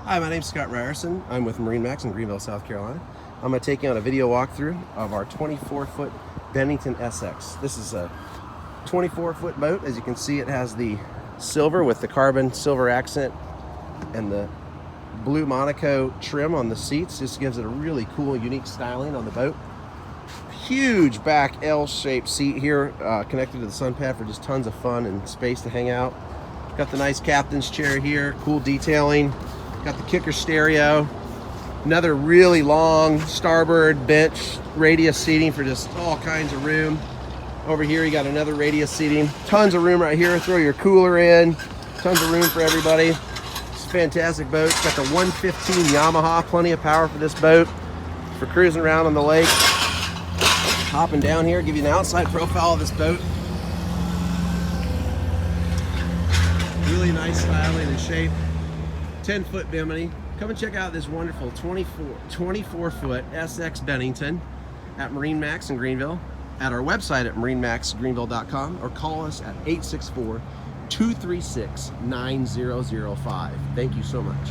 Hi, my name's Scott Ryerson. I'm with MarineMax in Greenville, South Carolina. I'm going to take you on a video walkthrough of our 24-foot Bennington SX. This is a 24-foot boat. As you can see, it has the silver with the carbon silver accent and the blue Monaco trim on the seats. Just gives it a really cool, unique styling on the boat. Huge back L-shaped seat here, connected to the sun pad for just tons of fun and space to hang out. Got the nice captain's chair here, cool detailing. Got the kicker stereo. Another really long starboard bench radius seating for just all kinds of room. Over here you got another radius seating. Tons of room right here. Throw your cooler in. Tons of room for everybody. It's a fantastic boat. It's got the 115 Yamaha. Plenty of power for this boat for cruising around on the lake. Hopping down here, give you an outside profile of this boat. Really nice styling and shape. 10-foot bimini. Come and check out this wonderful 24-foot SX Bennington at MarineMax in Greenville, at our website at MarineMaxGreenville.com, or call us at 864-236-9005. Thank you so much.